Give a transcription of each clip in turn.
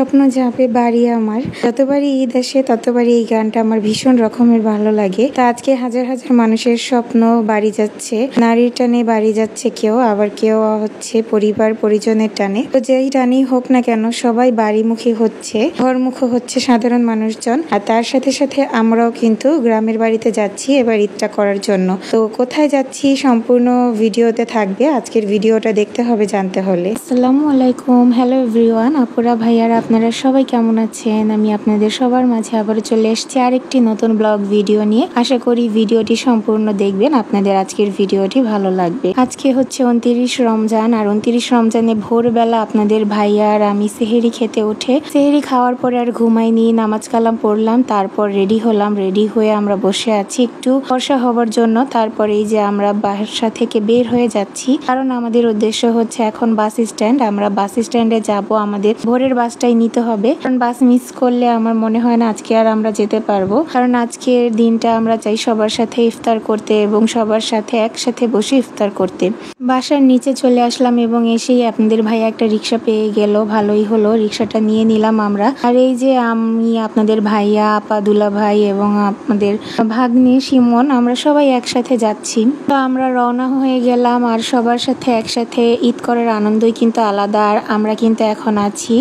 স্বপ্ন যাবে বাড়ি আমার। যতবারই ঈদ আসে ততবারই এই গানটা আমার ভীষণ রকমের ভালো লাগে। তা আজকে হাজার হাজার মানুষের স্বপ্ন বাড়ি যাচ্ছে, নারীর টানে বাড়ি যাচ্ছে কেউ, আবার কেউ হচ্ছে পরিবার পরিজনের টানে। তো যেই টানেই হোক না কেন সবাই বাড়িমুখী হচ্ছে, ঘরমুখী হচ্ছে সাধারণ মানুষজন। আর তার সাথে সাথে আমরাও কিন্তু গ্রামের বাড়িতে যাচ্ছি এবার ঈদটা করার জন্য। তো কোথায় যাচ্ছি সম্পূর্ণ ভিডিওতে থাকবে, আজকের ভিডিওটা দেখতে হবে জানতে হলে। আসসালামু আলাইকুম, হ্যালো এভরিওয়ান, আপুরা ভাইয়ারা আপনারা সবাই কেমন আছেন? আমি আপনাদের সবার মাঝে আবার চলে এসেছি আরেকটি নতুন ব্লগ ভিডিও নিয়ে। আশা করি ভিডিওটি সম্পূর্ণ দেখবেন, আপনাদের আজকের ভিডিওটি ভালো লাগবে। আজকে হচ্ছে 29 রমজান, আর 29 রমজানে ভোরবেলা আপনাদের ভাইয়া আর আমি সেহেরি খেতে উঠে, সেহেরি খাওয়ার পরে আর ঘুমাইনি, নামাজ কালাম পড়লাম, তারপর রেডি হলাম। রেডি হয়ে আমরা বসে আছি একটু বর্ষা হবার জন্য। তারপরে এই যে আমরা বাসা থেকে বের হয়ে যাচ্ছি, কারণ আমাদের উদ্দেশ্য হচ্ছে এখন বাস স্ট্যান্ড। আমরা বাস স্ট্যান্ডে যাব, আমাদের ভোরের বাসটাই নিতে হবে, কারণ বাস মিস করলে আমার মনে হয় না আজকে আর আমরা যেতে পারবো। কারণ আজকের দিনটা আমরা চাই সবার সাথে ইফতার করতে এবং সবার সাথে একসাথে বসে ইফতার করতে। বাসার নিচে চলে আসলাম এবং এসেই আপনাদের ভাইয়া একটা রিক্সা পেয়ে গেল, ভালোই হলো, রিক্সাটা নিয়ে নিলাম আমরা। আর এই যে আমি, আপনাদের ভাইয়া, আপা, দুলা ভাই এবং আপনাদের ভাগ্নি শিমন, আমরা সবাই একসাথে যাচ্ছি। তো আমরা রওনা হয়ে গেলাম, আর সবার সাথে একসাথে ঈদ করার আনন্দই কিন্তু আলাদা। আর আমরা কিন্তু এখন আছি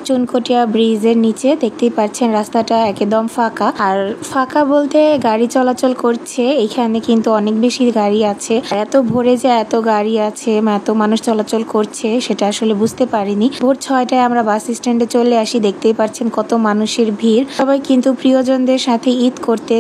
চুনকটিয়া ব্রিজের নিচে, দেখতেই পাচ্ছেন রাস্তাটা একদম ফাঁকা। আর ফাঁকা বলতে গাড়ি চলাচল করছে, এখানে কিন্তু অনেক বেশি গাড়ি আছে। এত ভোরে যে এত গাড়ি আছে, এত মানুষ চলাচল করছে সেটা আসলে বুঝতে পারিনি। ভোর 6টায় আমরা বাস স্ট্যান্ডে চলে আসি, দেখতেই পাচ্ছেন কত মানুষের ভিড়। সবাই কিন্তু প্রিয়জনদের সাথে ঈদ করতে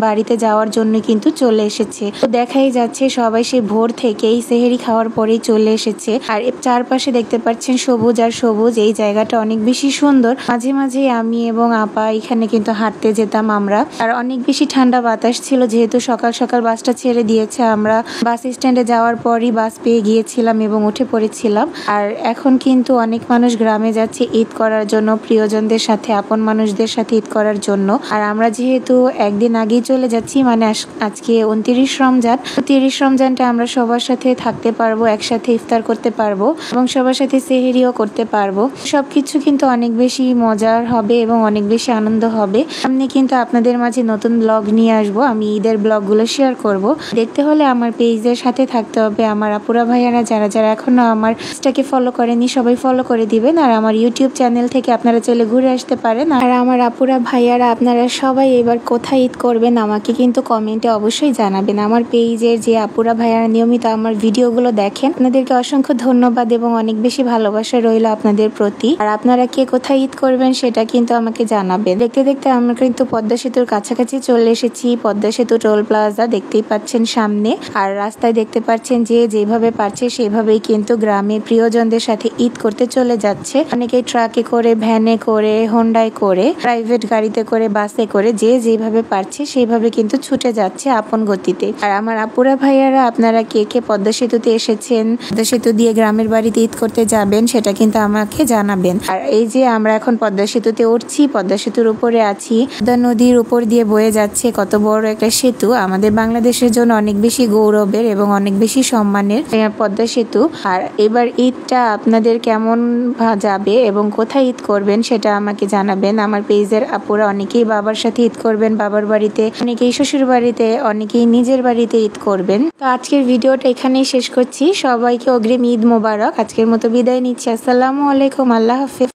বাড়িতে যাওয়ার জন্য কিন্তু চলে এসেছে। তো দেখাই যাচ্ছে সবাই সেই ভোর থেকেই সেহেরি খাওয়ার পরেই চলে এসেছে। আর চারপাশে দেখতে পাচ্ছেন সবুজ আর সবুজ, এই জায়গাটা অনেক বেশি সুন্দর। মাঝে মাঝে আমি এবং আপা এখানে কিন্তু হাঁটতে যেতাম আমরা। আর অনেক বেশি ঠান্ডা বাতাস ছিল, যেহেতু সকাল সকাল বাসটা ছেড়ে দিয়েছে। আমরা বাস স্ট্যান্ডে যাওয়ার পরই বাস পেয়ে গিয়েছিলাম এবং উঠে পড়েছিলাম। আর এখন কিন্তু অনেক মানুষ গ্রামে যাচ্ছে ঈদ করার জন্য, প্রিয়জনদের সাথে, আপন মানুষদের সাথে ঈদ করার জন্য। আর আমরা যেহেতু একদিন আগেই চলে যাচ্ছি, মানে আজকে 29 রমজান, 30 রমজানটা আমরা সবার সাথে থাকতে পারবো, একসাথে ইফতার করতে পারবো এবং সবার সাথে সেহেরিও করতে পারবো। সবকিছু কিন্তু অনেক বেশি মজার হবে এবং অনেক বেশি আনন্দ হবে। সামনে কিন্তু আপনাদের মাঝে নতুন ব্লগ নিয়ে আসবো, আমি ঈদের ব্লগগুলো শেয়ার করব। দেখতে হলে আমার পেজের সাথে থাকতে হবে। আমার আপুরা ভাইয়ারা যারা যারা এখনো আমার পেজটাকে ফলো করেনি সবাই ফলো করে দিবেন। আর আমার ইউটিউব চ্যানেল থেকে আপনারা চলে ঘুরে আসতে পারেন। আর আমার আপুরা ভাইয়ারা আপনারা সবাই এবার কোথায় ঈদ করবেন আমাকে কিন্তু কমেন্টে অবশ্যই জানাবেন। আমার পেজের যে আপুরা ভাইয়ারা নিয়মিত আমার ভিডিওগুলো দেখেন, আপনাদেরকে অসংখ্য ধন্যবাদ এবং অনেক বেশি ভালোবাসা রইল আপনাদের প্রতি। আর আপনারা কে কোথায় ঈদ করবেন সেটা কিন্তু আমাকে জানাবেন। দেখতে দেখতে আমরা কিন্তু পদ্মা সেতুর কাছাকাছি চলে এসেছি। পদ্মা সেতু টোল প্লাজা দেখতেই পাচ্ছেন সামনে। আর রাস্তায় দেখতে পাচ্ছেন যে যেভাবে পারছে সেভাবেই কিন্তু গ্রামে প্রিয়জনদের সাথে ঈদ করতে চলে যাচ্ছে। অনেকেই ট্রাকে করে, ভ্যানে করে, হোন্ডায় করে, প্রাইভেট গাড়িতে করে, বাসে করে, যে যেভাবে পারছে সেইভাবে কিন্তু ছুটে যাচ্ছে আপন গতিতে। আর আমার আপুরা ভাইয়ারা আপনারা কে কে পদ্মা সেতুতে এসেছেন, পদ্মা সেতু দিয়ে গ্রামের বাড়িতে ঈদ করতে যাবেন সেটা কিন্তু আমাকে জানাবেন। আর এই যে আমরা এখন পদ্মা সেতুতে উঠছি, পদ্মা সেতুর উপরে আছি। পদ্মা নদীর উপর দিয়ে বয়ে যাচ্ছে কত বড় একটা সেতু, আমাদের বাংলাদেশের জন্য অনেক বেশি গৌরবের এবং অনেক বেশি সম্মানের পদ্মা সেতু। আর এবার ঈদটা আপনাদের কেমন যাবে এবং কোথায় ঈদ করবেন সেটা আমাকে জানাবেন। আমার পেজের আপুরা অনেকেই বাবার সাথে ঈদ করবেন, বাবার বাড়িতে, অনেকেই শ্বশুর বাড়িতে, অনেকেই নিজের বাড়িতে ঈদ করবেন। তো আজকের ভিডিওটা এখানেই শেষ করছি। সবাইকে অগ্রিম ঈদ মোবারক। আজকের মতো বিদায় নিচ্ছি। আসসালামু আলাইকুম, আল্লাহ হাফেজ।